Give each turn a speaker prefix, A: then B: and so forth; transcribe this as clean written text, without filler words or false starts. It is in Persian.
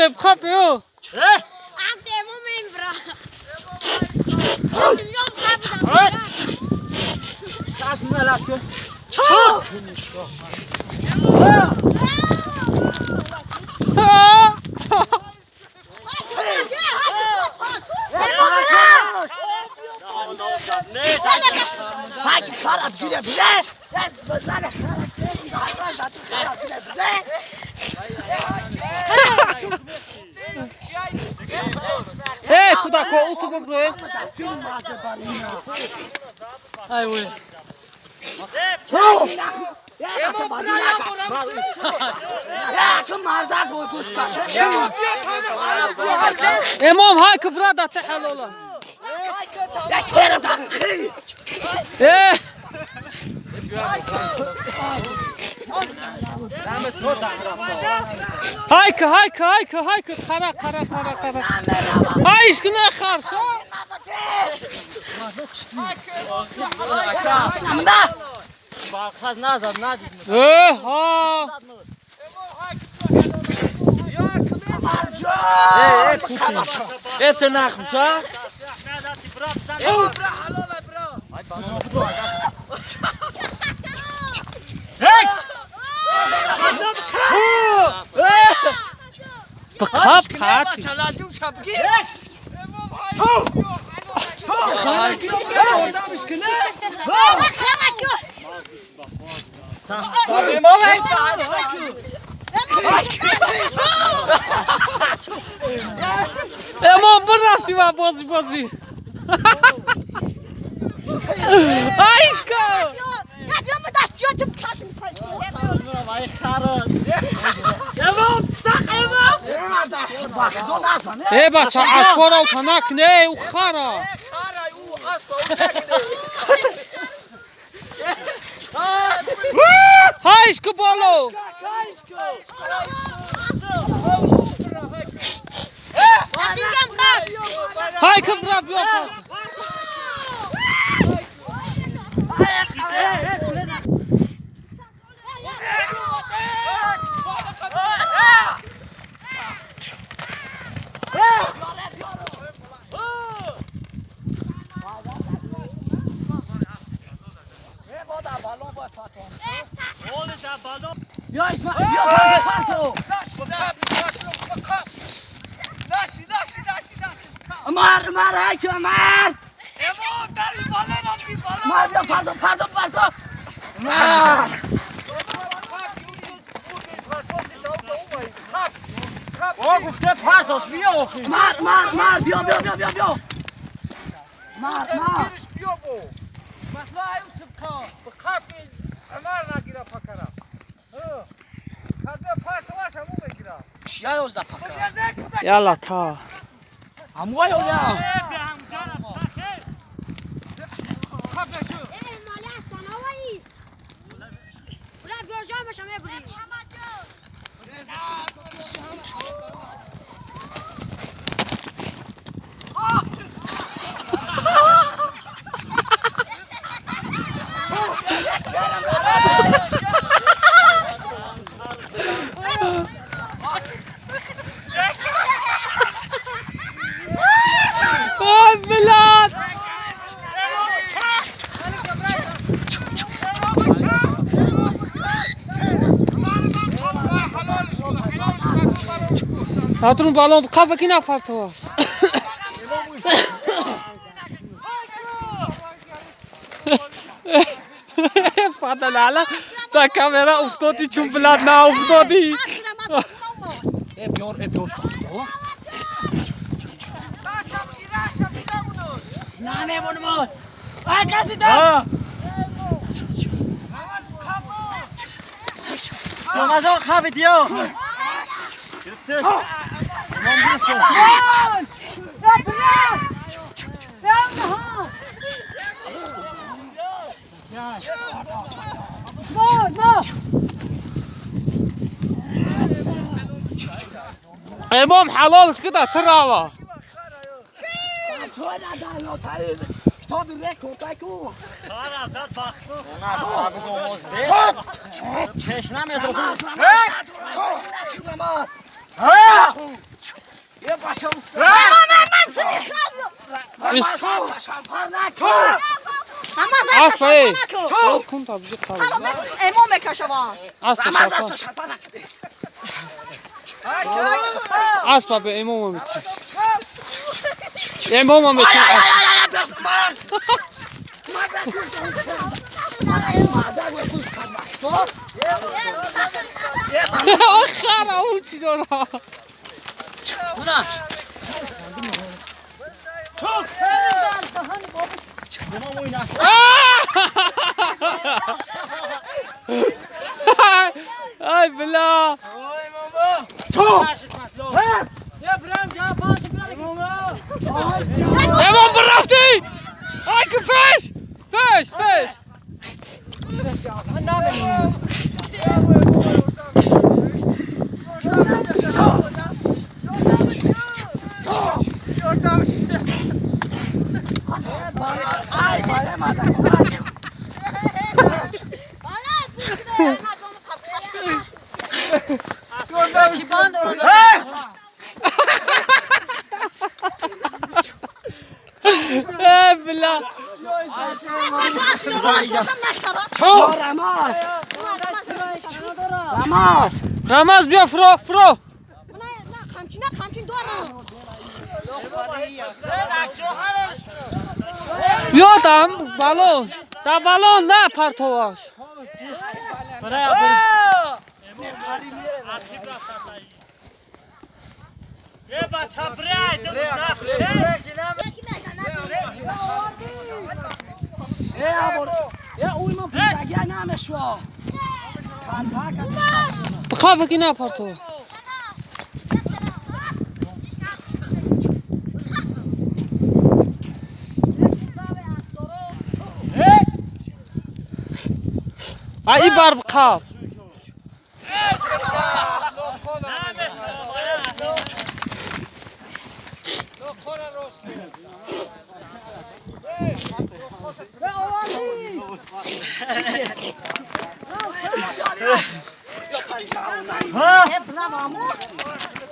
A: بخاف يو куда коусу боброй ай ой امام هاك برادا تحلولا يا كيرا دخي ايه هايك خرا هايش كنا خارش خاز نازد نادي ها ناخم شا بخاف حاتي امام برفتی با بازی آیشکا ای بچه اسفارا و تنک نه او خارا هایشکا بالو های کبرا بیا يا اسمع يا فاتو مار هاي مار مار يا فاتو مار گفته پرتاش بیا آخی مار بیا مار بیا بو مطلع یوسف خان بخاف عمر نگیره فکرم خدا پرتواش همو بگیره چیا یوزده فکرم یالا تا همو یا هاتون بالون بخافه کی نفرت هست فاضل على تا کامera افتادی چون بلاد نه افتادی بیار نه میمونم آ کسی داد مازال خواب دیو گرفته امام حلالش كده تراوة تا بیره کوتاکو
B: کار ازت باختو
C: اون از آب دوموز بیست چش نمیدو
A: یه باشه اوست
D: اسب ای باز کن تا بجی خواهد
E: امام بکشوان
D: اسب شرفا اسب به امام میتون امام هم میتون آخر اون چی دارا ای بلا امام برفتی ای که فش فش فش ای بلا رماز بیا فرو فرو بیا tam balon تا balon نه پرتواش
B: یه بچه برای دو نفشه
D: بخواه بکی نه پرتواش ای بار بخواه
E: Bravo, amor.